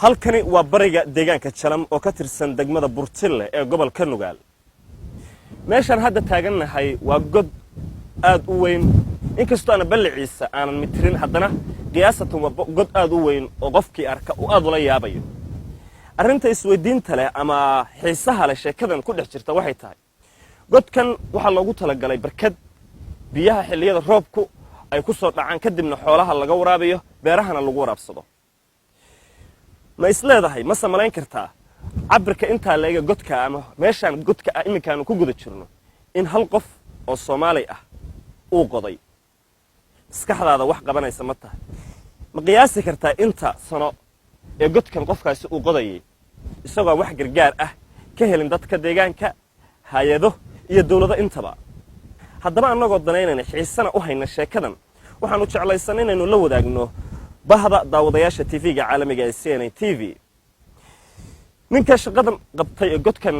halkani waa bariga deegaanka Jalam oo ka tirsan degmada Burtille ee gobolka Nugaal. meeshan hadda taagannahay waa god aad u weyn inkastoo aan balciisa aanan mitrin haddana qiyaasatan waa god aad u weyn oo qofkii arka uu aad ula yaabayo. arrinta isweydiinta leh ama xiisaha leh sheekadan ku dhex jirta waxay tahay godkan waxa loogu talagalay barkad biyaha xilliyada roobku ay ku soo dhacaan kadibna xoolaha laga waraabiyo beerahana lagu waraabsado. ma isleedahay ma samalayn kartaa cabirka inta leega godka ama meeshan godka iminkaan ku guda jirno in hal qof oo Soomaali ah uu qoday iskaxdaada wax qabanaysa ma tahay ma qiyaasi kartaa inta sano ee godkan qofkaasi uu qodayay isagoo wax gargaar ah ka helin dadka deegaanka hay'ado iyo dawladda intaba. haddaba anagoo danaynayna xiisana u hayna sheekadan waxaanu jeclaysan inaynu la wadaagno bahda daawadayaasha TV-ga caalamiga ee CNN TV. ninka shaqadan qabtay godkan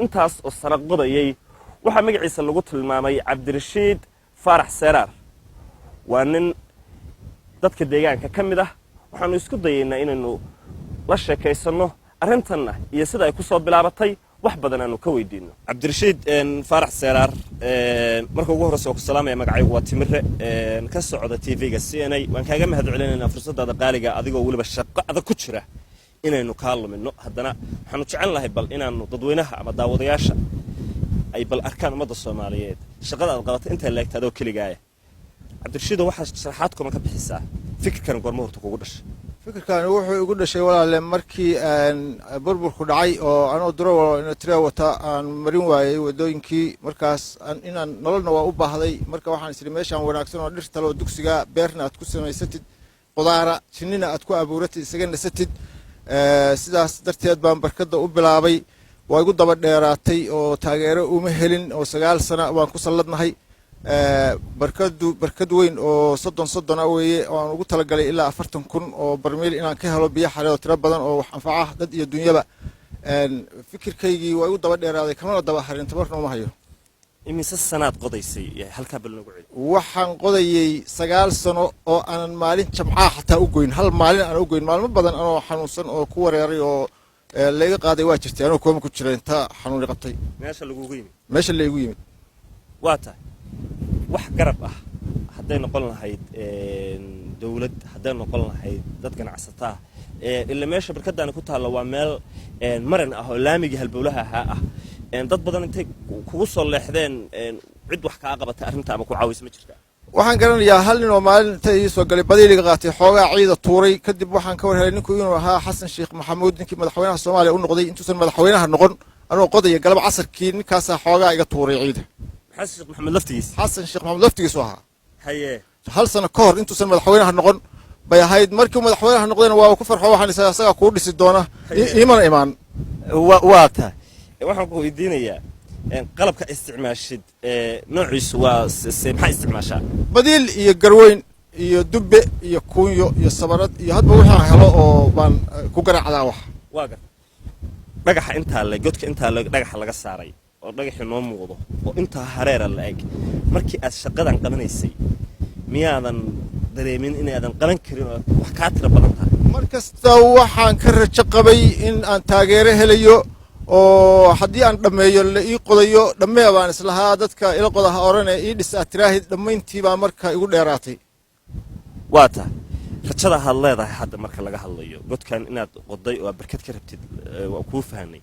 intaas oo sano qodayay waxa magaciisa lagu tilmaamay Cabdirashiid Faarax Seeraar. waa nin dadka deegaanka ka mid ah waxaanu isku dayaynaa inaynu la sheekaysano arrintanna iyo sida ay ku soo bilaabatay wax badan aanu ka weydiino. Cabdirashiid Faarax Seeraar marka ugu horeysa oo ku salaamay magacaygu waa Timire ka socda TV-ga CNN. waan kaaga mahadcelinaynaa fursadaada qaaliga adigoo waliba shaqo adag ku jira inaynu ka lumino. haddana waxaanu jecel lahay bal inaanu dadweynaha ama daawadayaasha ay bal arkaan ummadda Soomaaliyeed shaqada aad qabatay inta leegtaado kaligaaya. Cabdirashiid waxa sharaxaad kuma ka bixisaa fikirkan goorma horta kugu dhashay? fikirkan wuxuu igu dhashay walaale markii burburku dhacay oo anoo duro tira wata aan marin waayay wadooyinkii markaas inaan nololna waa u baahday marka waxaan isri meeshan wanaagsan oo dhirta loo dugsiga beerna aad ku samaysatid qudaara jinnina aad ku abuuratid isaga nasatid sidaas darteed baan barkada u bilaabay. waa igu daba dheeraatay oo taageero uma helin oo 9 sano waan ku salladnahay. barkad weyn oo 30 ah weeye oo aan ugu talagalay ilaa 40,000 oo barmiil inaan ka helo biyo xareed tiro badan oo wax anfaca dad iyo dunyaba. fikirkaygii waa igu daba dheeraaday kamana daba harin tabarna uma hayo. imise sanaad qodaysay halka bal nagu cid waxaan qodayay 9 sano oo aanan maalin jamca xataa u goyn hal maalin aan u goyn maalmo badan anoo xanuunsan oo ku wareeray oo laga qaaday waa jirtay anoo kooma ku jiray inta xanuun qabtay meesha lagu yimid waata wax garab ah haday noqon lahayd dawlad haday noqon lahayd dad ganacsataa illa meesha barkadana ku taalo waa meel maran ah oo laamiga halbowlaha ah dad badan intay kugu soo leexdeen cid wax ka qabata arrinta ama ku caawis ma jirtaa? waxaan garanayaa hal nin oo maalinta ii soo galay badiiliga qaatay xoogaa ciida tuuray kadib waxaan ka warhelay ninku inuu ahaa Xasan Sheekh Maxamuud ninkii madaxweynaha Soomaaliya u noqday intuusan madaxweynaha noqon anoo qodaya galab casarkii ninkaas xoogaa iga tuuray ciida. Xasan Sheekh Maxamuud laftigiis waxa haye hal sano ka hor intuusan madaxweynaha noqon bay ahayd markii madaxweynaha noqdayna waa ku farxo waxaan isaga ku dhisi doona iimaan waata. waxaan ku weydiinayaa qalabka isticmaashid noociisu waa maxay isticmaashaa? badiil iyo garweyn iyo dubbe iyo kuunyo iyo sabarad iyo hadba wixii helo oo baan ku garaacdaa wax. waaga dhagaxa inta la godka inta la dhagaxa laga saaray oo dhagaxii noo muuqdo oo inta hareera la eg markii aad shaqadan qabanaysay miyaadan dareemin inaadan qaban karin oo wax ka tira badan tahay? markasta waxaan ka rajo qabay in aan taageero helayo oo haddii aan dhameeyo la ii qodayo dhamee baan islahaa dadka ila qodaha oranay ii dhisa tiraahid dhamayntii baa marka igu dheeraatay. waata rajada had leedahay hadda marka laga hadlayo godkan inaad qoday oo barkad ka rabtid waa ku fahanay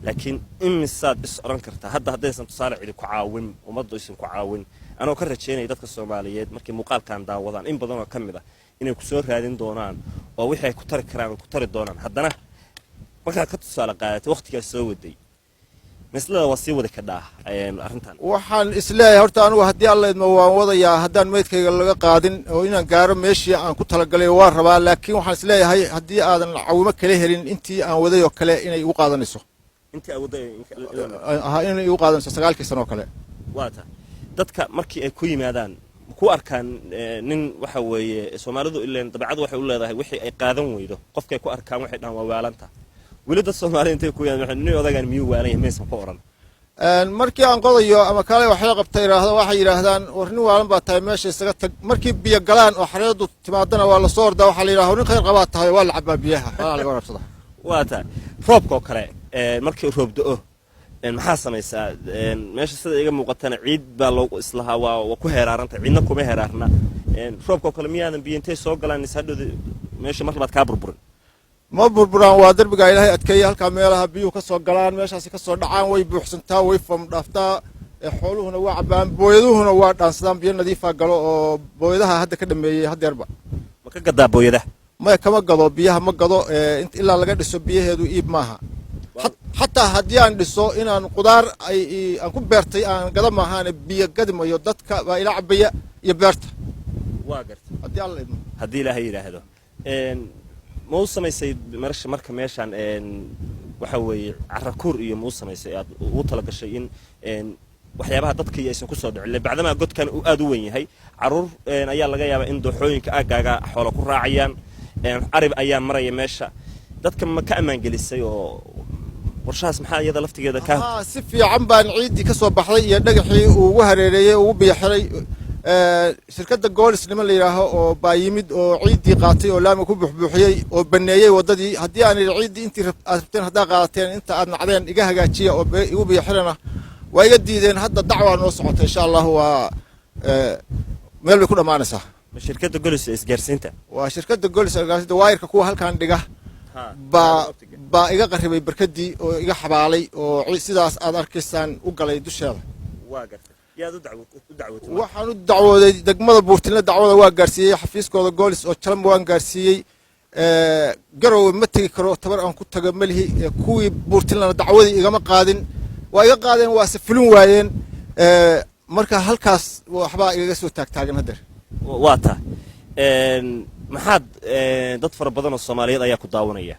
laakiin imisaad is oran kartaa hadda hadaysan tusaale cili ku caawin ummaddu isin ku caawin anoo ka rajeynay dadka Soomaaliyeed markii muuqaalkan daawadaan in badan oo kamid ah inay ku soo raadin doonaan oo wixii ay ku tari karaan ku tari doonaan haddana marka ka tusaale qaadatay waqtigaas soo waday mislada waa sii wada ka dhaah arrintan. waxaan isleeyahay horta anigu haddii alla idmo waan wadayaa haddaan meydkayga laga qaadin oo inaan gaaro meeshii aan ku talagalay waa rabaa laakiin waxaan isleeyahay haddii aadan caawimo kale helin intii aan waday oo kale inay igu qaadanayso intii aad waday inay igu qaadanayso 9 sano oo kale. waata dadka markii ay ku yimaadaan ku arkaan nin waxa weeye Soomaalidu ilaa dabacad waxay u leedahay wixii ay qaadan weydo qofkay ku arkaan waxay dhan waa waalanta ولد الصوماليين تيكو يعني إنه أذا كان ميو وعليه ميسم قرن markii aan qodayo ama kale wax la qabtay yiraahdo waxay yiraahdaan warni waalan baa tahay meesha isaga tag markii biyo galaan oo xareedu timaadana waa la soo ordaa waxa la yiraahdo nin khayr qabaa tahay waa la cabaa biyaha waa laga warabsada waa tahay roobka kale markii roob da'o maxaa samaysaa meesha sida iga muuqatana ciid baa loogu islahaa waa ku heeraaranta ciidna kuma heeraarna roobka kale miyaadan biyo intay soo galaan hadhowda meesha mar labaad kaa burburin ma burburaan waa darbiga ilaahay adkeeyay halka meelaha biyuhu ka soo galaan meeshaasi ka soo dhacaan way buuxsantaa way fam dhaaftaa xooluhuna waa cabaan booyaduhuna waa dhaansadaan biyo nadiif ah galo oo booyadaha hadda ka dhameeyay hadeerba ma ka gadaa booyadaha ma kama gado biyaha ma gado ilaa laga dhiso biyaheedu iib maaha xataa haddii aan dhiso inaan qudaar aan ku beertay aan gada maahaan biyo gadimayo dadka baa ila cabaya iyo beerta waa gartay haddii alla idmo haddii ilaahay yidhaahdo ma u samaysay marka meeshaan waxa weeye carakuur iyo ma u samaysay aad ugu talagashay in waxyaabaha dadka iyo aysan ku soo dhicin bacdamaa godkan uu aad u weyn yahay caruur ayaa laga yaabaa in dooxooyinka aaggaaga xoolo ku raacayaan arib ayaa maraya meesha dadka ma ka ammaan gelisay oo qorshahaas maxaa iyada laftigeeda ka si fiican baan ciidii ka soo baxday iyo dhagaxii uu ugu hareereeyay ugu biyo xiray shirkadda goolis niman la yidhaaho oo baa yimid oo ciiddii qaatay oo laami ku buuxbuuxiyey oo baneeyey waddadii haddii aan idhi ciiddii intii aad rabteen haddaa qaadateen inta aad nacdeen iga hagaajiya oo igu biyo xirana waa iga diideen hadda dacwaa noo socota insha allahu waa meel bay ku dhammaanaysaa shirkadda golis ee isgaarsiinta waa shirkadda golis ee isgaarsiinta waayirka kuwa halkaan dhiga baa iga qarribay barkadii oo iga xabaalay oo sidaas aad arkaysaan u galay dusheeda waa gartay yaad u dacwotay waxaan u dacwooday degmada buurtinle dacwada waa gaarsiiyey xafiiskooda goolis oo jalanba waan gaarsiiyey garowe ma tegi karo tabar aan ku tago melihi kuwii buurtinlena dacwadii igama qaadin waa iga qaadeen waase fulin waayeen marka halkaas waxbaa igaga soo taagtaagan haddeer waa tahay maxaad dad fara badan oo Soomaaliyeed ayaa ku daawanaya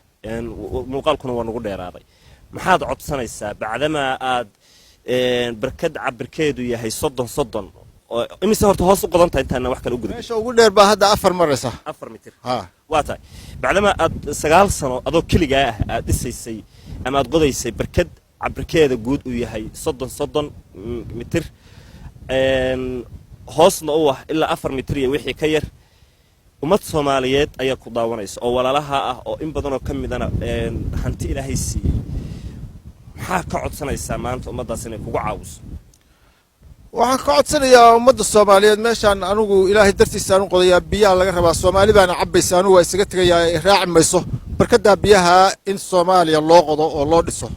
muuqaalkuna waa nagu dheeraaday maxaad codsanaysaa bacdamaa aad barkad cabirkeedu yahay 30 oo imise horta hoos u qodantahay intaana wax kale u gudbin meesha ugu dheer baa hadda 4 maraysa 4 mitir waa tahay bacdamaa aad 9 sano adoo kaliga ah aad dhisaysay ama aad qodaysay barkad cabirkeeda guud uu yahay 30 mitir hoosna u ah ilaa 4 mitir iyo wixii ka yar ummad Soomaaliyeed ayaa ku daawanaysa oo walaalaha ah oo in badan oo ka midana hanti ilaahay siiyay maxaa ka codsanaysaa maanta ummadaas inay kugu caawiso waxaan ka codsanayaa ummadda Soomaaliyeed meeshaan anigu ilaahay dartiisa aan qodayaa biyaha laga rabaa Soomaali baana cabaysa anigu waa isaga tagayaa raaci mayso barkada biyaha in Soomaaliya loo qodo oo loo dhiso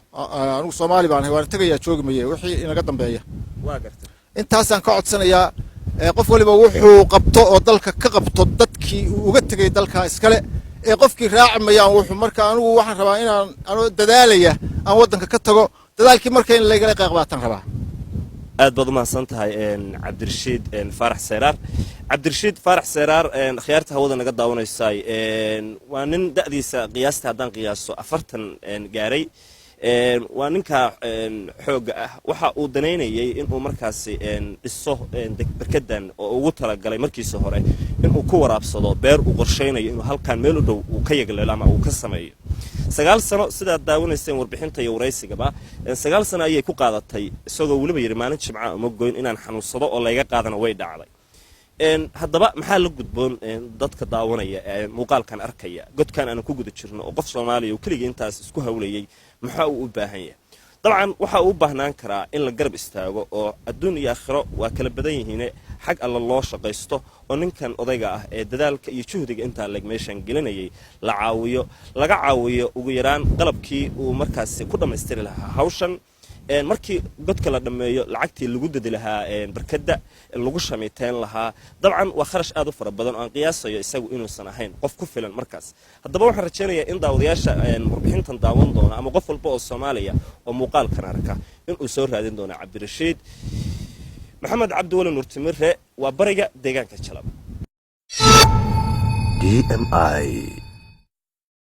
anigu Soomaali baan waan tagayaa joogmaye wixii inaga dambeeya waa gartay intaasaan ka codsanayaa qof waliba wuxuu qabto oo dalka ka qabto dadkii uga tagay dalka iskale qofkii raaci mayaan wuxuu marka anigu waxaan rabaa inaan dadaalaya aan wadanka ka tago dadaalkii marka in laga qayb qaataan rabaa aad baad u mahadsan tahay cabdirashiid faarax seeraar khiyaarta hawada naga daawanaysay waa nin da'diisa qiyaasta haddaan qiyaaso 40 gaaray waa ninka xooga ah waxa uu danaynayay inuu markaasi dhiso barkadan oo ugu talagalay markiisa hore inuu ku waraabsado beer uu qorsheynayo inuu halkaan meel u dhow uu ka yagleelo ama uu ka sameeyo 9 sano sidaad daawanayseen warbixinta iyo waraysigaba 9 sano ayay ku qaadatay isagoo waliba yiri maalin jimca ama goyn inaan xanuunsado oo layga qaadana way dhacday haddaba maxaa la gudboon dadka daawanaya muuqaalkan arkaya godkan aan ku guda jirno oo qof Soomaaliya oo kaliya intaas isku hawlayay maxaa uu u baahan yahay dabcan waxa uu u baahnaan karaa in la garab istaago oo adduun iyo aakhiro waa kala badan yihiin xag alla loo shaqaysto oo ninkan odayga ah ee dadaalka iyo juhdiga inta lag meeshan gelinayay la caawiyo laga caawiyo ugu yaraan qalabkii uu markaas ku dhameystiri lahaa hawshan markii godka la dhameeyo lacagtii lagu dadi lahaa barkada lagu shamiiteen lahaa dabcan waa kharash aad u fara badan oo aan qiyaasayo isagu inuusan ahayn qof ku filan markaas haddaba waxaan rajaynayaa in daawadayaasha warbixintan daawan doona ama qof walba oo Soomaaliya oo muuqaalkan arka inuu soo raadin doono Cabdirashiid Maxamed Cabdiwali Nuur Timire waa bariga deegaanka Jalab DMI